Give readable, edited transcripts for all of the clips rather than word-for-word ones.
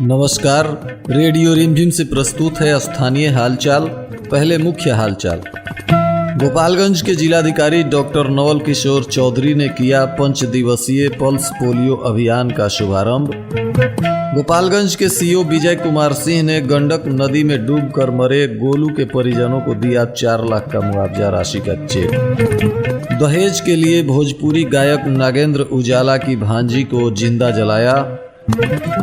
नमस्कार। रेडियो रिमझिम से प्रस्तुत है स्थानीय हालचाल। पहले मुख्य हालचाल। गोपालगंज के जिलाधिकारी डॉक्टर नवल किशोर चौधरी ने किया 5 दिवसीय पल्स पोलियो अभियान का शुभारंभ। गोपालगंज के सीओ विजय कुमार सिंह ने गंडक नदी में डूबकर मरे गोलू के परिजनों को दिया 4 लाख का मुआवजा राशि का चेक। दहेज के लिए भोजपुरी गायक नागेंद्र उजाला की भांजी को जिंदा जलाया।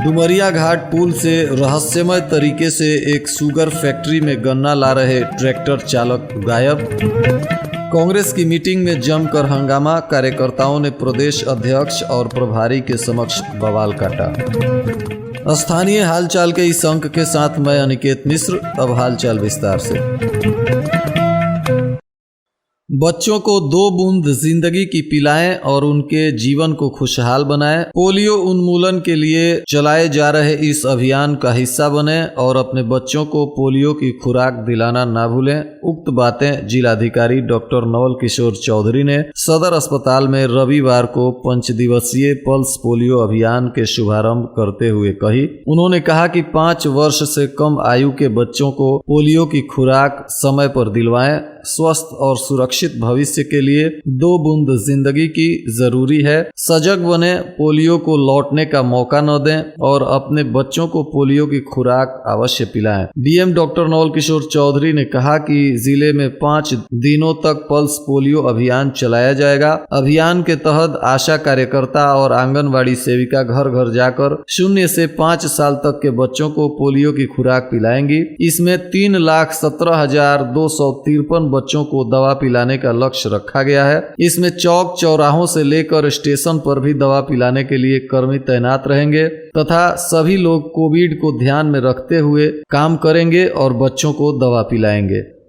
डुमरिया घाट पुल से रहस्यमय तरीके से एक शुगर फैक्ट्री में गन्ना ला रहे ट्रैक्टर चालक गायब। कांग्रेस की मीटिंग में जमकर हंगामा, कार्यकर्ताओं ने प्रदेश अध्यक्ष और प्रभारी के समक्ष बवाल काटा। स्थानीय हालचाल के इस अंक के साथ मैं अनिकेत मिश्र। अब हालचाल विस्तार से। बच्चों को 2 बूंद जिंदगी की पिलाएं और उनके जीवन को खुशहाल बनाएं। पोलियो उन्मूलन के लिए चलाए जा रहे इस अभियान का हिस्सा बने और अपने बच्चों को पोलियो की खुराक दिलाना ना भूलें। उक्त बातें जिलाधिकारी डॉक्टर नवल किशोर चौधरी ने सदर अस्पताल में रविवार को 5 दिवसीय पल्स पोलियो अभियान के शुभारंभ करते हुए कही। उन्होंने कहा कि 5 वर्ष से कम आयु के बच्चों को पोलियो की खुराक समय पर दिलवाएं। स्वस्थ और सुरक्षित भविष्य के लिए 2 बूंद जिंदगी की जरूरी है। सजग बने, पोलियो को लौटने का मौका न दें और अपने बच्चों को पोलियो की खुराक अवश्य पिलाएं। डीएम डॉक्टर नवल किशोर चौधरी ने कहा कि जिले में 5 दिनों तक पल्स पोलियो अभियान चलाया जाएगा। अभियान के तहत आशा कार्यकर्ता और आंगनवाड़ी सेविका घर घर जाकर 0 से 5 साल तक के बच्चों को पोलियो की खुराक पिलाएंगी। इसमें 3,17,253 बच्चों को दवा पिलाने का लक्ष्य रखा गया है। इसमें चौक चौराहों से लेकर स्टेशन पर भी दवा पिलाने के लिए कर्मी तैनात रहेंगे तथा सभी लोग कोविड को ध्यान में रखते हुए काम करेंगे और बच्चों को दवा पिलाएंगे।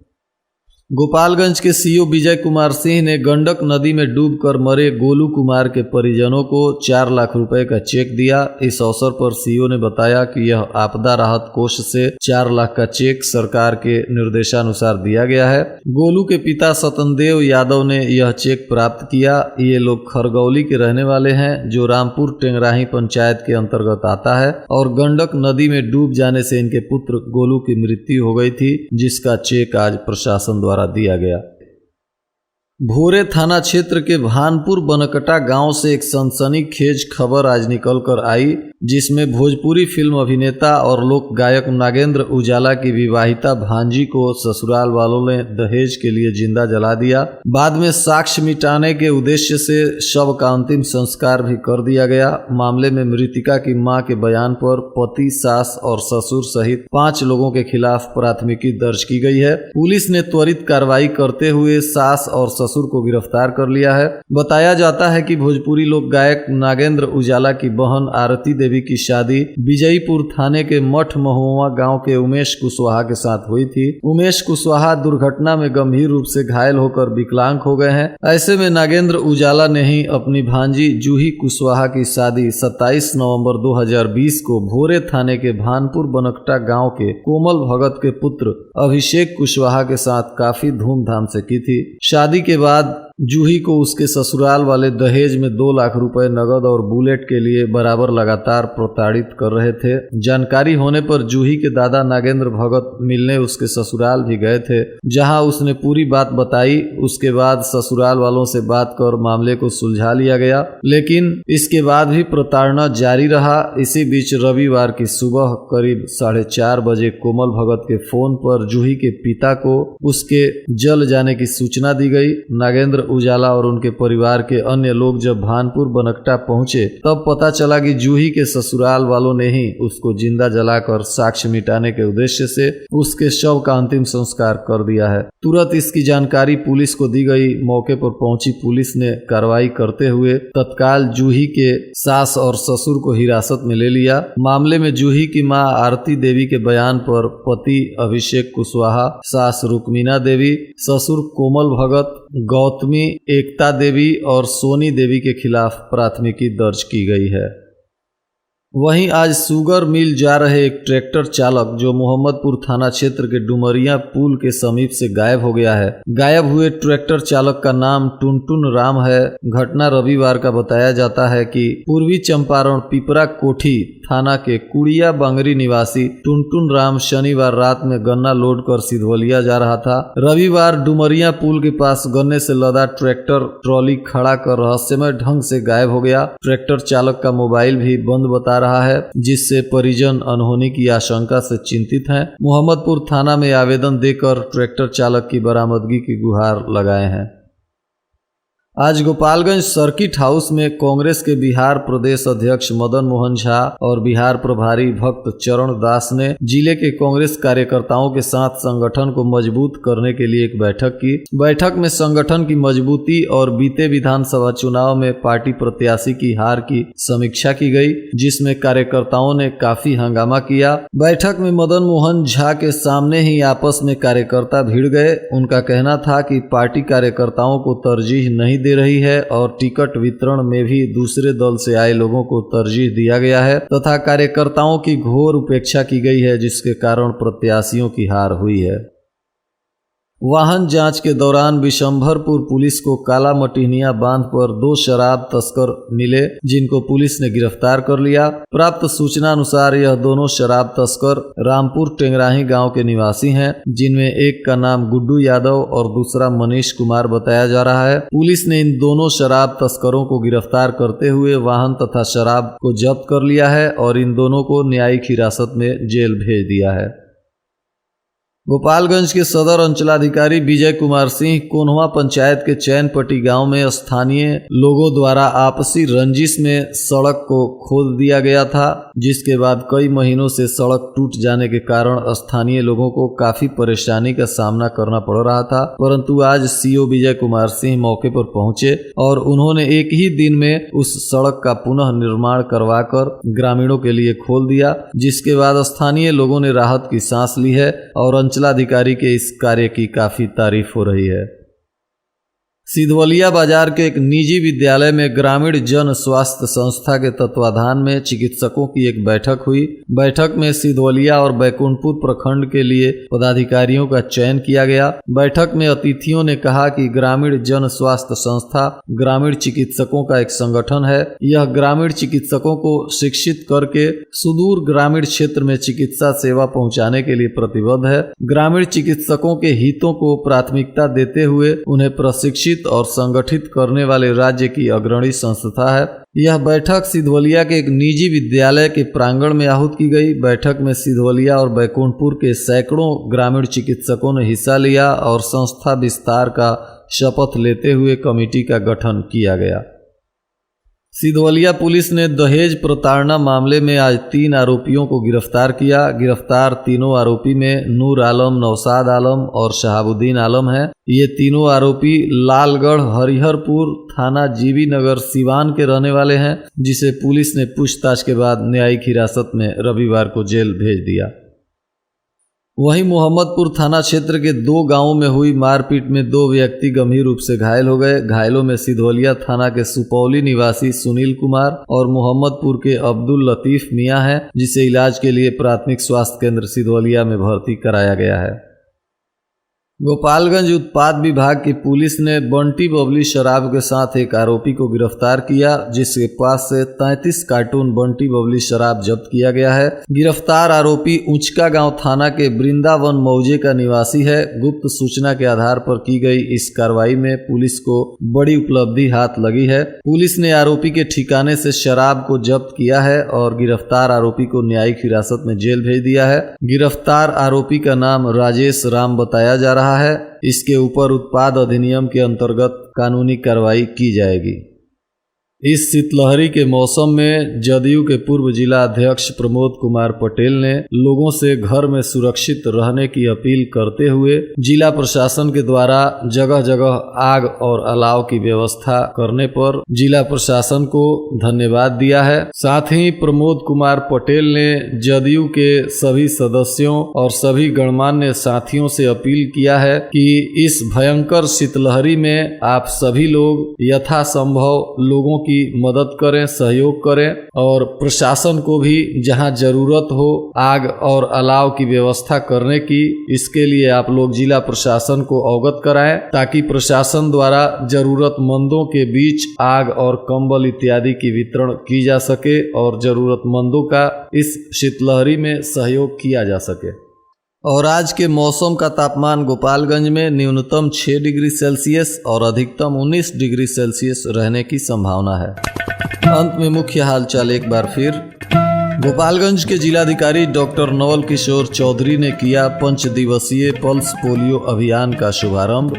गोपालगंज के सीओ विजय कुमार सिंह ने गंडक नदी में डूबकर मरे गोलू कुमार के परिजनों को 4 लाख रुपए का चेक दिया। इस अवसर पर सीओ ने बताया कि यह आपदा राहत कोष से 4 लाख का चेक सरकार के निर्देशानुसार दिया गया है। गोलू के पिता सतनदेव यादव ने यह चेक प्राप्त किया। ये लोग खरगौली के रहने वाले हैं जो रामपुर टेंगराही पंचायत के अंतर्गत आता है और गंडक नदी में डूब जाने से इनके पुत्र गोलू की मृत्यु हो गई थी, जिसका चेक आज प्रशासन द्वारा दिया गया। भोरे थाना क्षेत्र के भानपुर बनकटा गांव से एक सनसनीखेज खबर आज निकलकर आई, जिसमें भोजपुरी फिल्म अभिनेता और लोक गायक नागेंद्र उजाला की विवाहिता भांजी को ससुराल वालों ने दहेज के लिए जिंदा जला दिया। बाद में साक्ष्य मिटाने के उद्देश्य से शव का अंतिम संस्कार भी कर दिया गया। मामले में मृतिका की मां के बयान पर पति, सास और ससुर सहित 5 लोगों के खिलाफ प्राथमिकी दर्ज की गई है। पुलिस ने त्वरित कार्रवाई करते हुए सास और ससुर को गिरफ्तार कर लिया है। बताया जाता है कि भोजपुरी लोक गायक नागेंद्र उजाला की बहन आरती देवी की शादी विजयपुर थाने के मठ महुआ गांव के उमेश कुशवाहा के साथ हुई थी। उमेश कुशवाहा दुर्घटना में गंभीर रूप से घायल होकर विकलांग हो गए हैं। ऐसे में नागेंद्र उजाला ने ही अपनी भांजी जूही कुशवाहा की शादी 27 नवंबर 2020 को भोरे थाने के भानपुर बनकटा गांव के कोमल भगत के पुत्र अभिषेक कुशवाहा के साथ काफी धूमधाम से की थी। शादी के बाद जूही को उसके ससुराल वाले दहेज में 2 लाख रुपए नगद और बुलेट के लिए बराबर लगातार प्रताड़ित कर रहे थे। जानकारी होने पर जूही के दादा नागेंद्र भगत मिलने उसके ससुराल भी गए थे, जहां उसने पूरी बात बताई। उसके बाद ससुराल वालों से बात कर मामले को सुलझा लिया गया, लेकिन इसके बाद भी प्रताड़ना जारी रहा। इसी बीच रविवार की सुबह करीब 4:30 बजे कोमल भगत के फोन पर जूही के पिता को उसके जल जाने की सूचना दी गई। नागेंद्र उजाला और उनके परिवार के अन्य लोग जब भानपुर बनकटा पहुंचे तब पता चला कि जूही के ससुराल वालों ने ही उसको जिंदा जलाकर साक्ष्य मिटाने के उद्देश्य से उसके शव का अंतिम संस्कार कर दिया है। तुरंत इसकी जानकारी पुलिस को दी गई। मौके पर पहुंची पुलिस ने कार्रवाई करते हुए तत्काल जूही के सास और ससुर को हिरासत में ले लिया। मामले में जूही की मां आरती देवी के बयान पर पति अभिषेक कुशवाहा, सास रुक्मीना देवी, ससुर कोमल भगत, गौतमी, एकता देवी और सोनी देवी के खिलाफ प्राथमिकी दर्ज की गई है। वहीं आज शुगर मिल जा रहे एक ट्रैक्टर चालक जो मोहम्मदपुर थाना क्षेत्र के डुमरिया पुल के समीप से गायब हो गया है। गायब हुए ट्रैक्टर चालक का नाम टुनटुन राम है। घटना रविवार का बताया जाता है कि पूर्वी चंपारण पिपरा कोठी थाना के कुड़िया बांगरी निवासी टुनटुन राम शनिवार रात में गन्ना लोड कर सिधवलिया जा रहा था। रविवार डुमरिया पुल के पास गन्ने से लदा ट्रैक्टर ट्रॉली खड़ा कर रहस्यमय ढंग से गायब हो गया। ट्रैक्टर चालक का मोबाइल भी बंद बता रहा है, जिससे परिजन अनहोनी की आशंका से चिंतित हैं। मोहम्मदपुर थाना में आवेदन देकर ट्रैक्टर चालक की बरामदगी की गुहार लगाए हैं। आज गोपालगंज सर्किट हाउस में कांग्रेस के बिहार प्रदेश अध्यक्ष मदन मोहन झा और बिहार प्रभारी भक्त चरण दास ने जिले के कांग्रेस कार्यकर्ताओं के साथ संगठन को मजबूत करने के लिए एक बैठक की। बैठक में संगठन की मजबूती और बीते विधानसभा चुनाव में पार्टी प्रत्याशी की हार की समीक्षा की गई, जिसमें कार्यकर्ताओं ने काफी हंगामा किया। बैठक में मदन मोहन झा के सामने ही आपस में कार्यकर्ता भिड़ गए। उनका कहना था कि पार्टी कार्यकर्ताओं को तरजीह नहीं दे रही है और टिकट वितरण में भी दूसरे दल से आए लोगों को तरजीह दिया गया है तथा कार्यकर्ताओं की घोर उपेक्षा की गई है, जिसके कारण प्रत्याशियों की हार हुई है। वाहन जांच के दौरान बिशंभरपुर पुलिस को काला मटिहनिया बांध पर 2 शराब तस्कर मिले, जिनको पुलिस ने गिरफ्तार कर लिया। प्राप्त सूचना अनुसार यह दोनों शराब तस्कर रामपुर टेंगराही गांव के निवासी हैं, जिनमें एक का नाम गुड्डू यादव और दूसरा मनीष कुमार बताया जा रहा है। पुलिस ने इन दोनों शराब तस्करों को गिरफ्तार करते हुए वाहन तथा शराब को जब्त कर लिया है और इन दोनों को न्यायिक हिरासत में जेल भेज दिया है। गोपालगंज के सदर अंचलाधिकारी विजय कुमार सिंह कोन्हवा पंचायत के चैनपट्टी गांव में स्थानीय लोगों द्वारा आपसी रंजिश में सड़क को खोद दिया गया था, जिसके बाद कई महीनों से सड़क टूट जाने के कारण स्थानीय लोगों को काफी परेशानी का सामना करना पड़ रहा था। परंतु आज सीओ विजय कुमार सिंह मौके पर पहुंचे और उन्होंने एक ही दिन में उस सड़क का पुनः निर्माण करवाकर ग्रामीणों के लिए खोल दिया, जिसके बाद स्थानीय लोगों ने राहत की सांस ली है और अंचलाधिकारी के इस कार्य की काफी तारीफ हो रही है। सिधवलिया बाजार के एक निजी विद्यालय में ग्रामीण जन स्वास्थ्य संस्था के तत्वाधान में चिकित्सकों की एक बैठक हुई। बैठक में सिधवलिया और बैकुंठपुर प्रखंड के लिए पदाधिकारियों का चयन किया गया। बैठक में अतिथियों ने कहा कि ग्रामीण जन स्वास्थ्य संस्था ग्रामीण चिकित्सकों का एक संगठन है। यह ग्रामीण चिकित्सकों को शिक्षित करके सुदूर ग्रामीण क्षेत्र में चिकित्सा सेवा पहुंचाने के लिए प्रतिबद्ध है। ग्रामीण चिकित्सकों के हितों को प्राथमिकता देते हुए उन्हें प्रशिक्षित और संगठित करने वाले राज्य की अग्रणी संस्था है। यह बैठक सिधवलिया के एक निजी विद्यालय के प्रांगण में आहूत की गई। बैठक में सिधवलिया और बैकुंठपुर के सैकड़ों ग्रामीण चिकित्सकों ने हिस्सा लिया और संस्था विस्तार का शपथ लेते हुए कमेटी का गठन किया गया। सिधवलिया पुलिस ने दहेज प्रताड़ना मामले में आज 3 आरोपियों को गिरफ्तार किया। गिरफ्तार तीनों आरोपी में नूर आलम, नौशाद आलम और शहाबुद्दीन आलम हैं। ये तीनों आरोपी लालगढ़ हरिहरपुर थाना जीवी नगर सिवान के रहने वाले हैं, जिसे पुलिस ने पूछताछ के बाद न्यायिक हिरासत में रविवार को जेल भेज दिया। वहीं मोहम्मदपुर थाना क्षेत्र के 2 गांवों में हुई मारपीट में 2 व्यक्ति गंभीर रूप से घायल हो गए। घायलों में सिधवलिया थाना के सुपौली निवासी सुनील कुमार और मोहम्मदपुर के अब्दुल लतीफ मियां हैं, जिसे इलाज के लिए प्राथमिक स्वास्थ्य केंद्र सिधवलिया में भर्ती कराया गया है। गोपालगंज उत्पाद विभाग की पुलिस ने बंटी बबली शराब के साथ एक आरोपी को गिरफ्तार किया, जिसके पास से 33 कार्टून बंटी बबली शराब जब्त किया गया है। गिरफ्तार आरोपी उचका गांव थाना के वृंदावन मौजे का निवासी है। गुप्त सूचना के आधार पर की गई इस कार्रवाई में पुलिस को बड़ी उपलब्धि हाथ लगी है। पुलिस ने आरोपी के ठिकाने से शराब को जब्त किया है और गिरफ्तार आरोपी को न्यायिक हिरासत में जेल भेज दिया है। गिरफ्तार आरोपी का नाम राजेश राम बताया जा रहा है। इसके ऊपर उत्पाद अधिनियम के अंतर्गत कानूनी कार्रवाई की जाएगी। इस शीतलहरी के मौसम में जदयू के पूर्व जिला अध्यक्ष प्रमोद कुमार पटेल ने लोगों से घर में सुरक्षित रहने की अपील करते हुए जिला प्रशासन के द्वारा जगह जगह आग और अलाव की व्यवस्था करने पर जिला प्रशासन को धन्यवाद दिया है। साथ ही प्रमोद कुमार पटेल ने जदयू के सभी सदस्यों और सभी गणमान्य साथियों से अपील किया है कि इस भयंकर शीतलहरी में आप सभी लोग यथासंभव लोगों की की मदद करें, सहयोग करें और प्रशासन को भी जहां जरूरत हो आग और अलाव की व्यवस्था करने की, इसके लिए आप लोग जिला प्रशासन को अवगत कराएं ताकि प्रशासन द्वारा जरूरतमंदों के बीच आग और कंबल इत्यादि की वितरण की जा सके और जरूरतमंदों का इस शीतलहरी में सहयोग किया जा सके। और आज के मौसम का तापमान गोपालगंज में न्यूनतम 6 डिग्री सेल्सियस और अधिकतम 19 डिग्री सेल्सियस रहने की संभावना है। अंत में मुख्य हालचाल एक बार फिर। गोपालगंज के जिलाधिकारी डॉक्टर नवल किशोर चौधरी ने किया 5 दिवसीय पल्स पोलियो अभियान का शुभारंभ।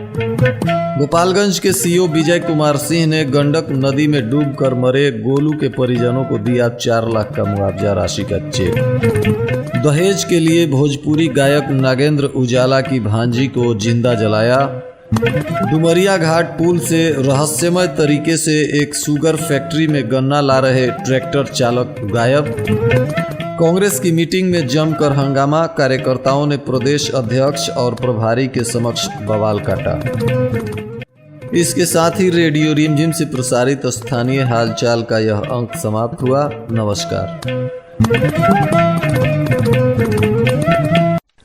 गोपालगंज के सीओ विजय कुमार सिंह ने गंडक नदी में डूबकर मरे गोलू के परिजनों को दिया 4 लाख का मुआवजा राशि का चेक। दहेज के लिए भोजपुरी गायक नागेंद्र उजाला की भांजी को जिंदा जलाया। डुमरिया घाट पुल से रहस्यमय तरीके से एक शुगर फैक्ट्री में गन्ना ला रहे ट्रैक्टर चालक गायब। कांग्रेस की मीटिंग में जमकर हंगामा, कार्यकर्ताओं ने प्रदेश अध्यक्ष और प्रभारी के समक्ष बवाल काटा। इसके साथ ही रेडियो रिमझिम से प्रसारित स्थानीय हालचाल का यह अंक समाप्त हुआ। नमस्कार।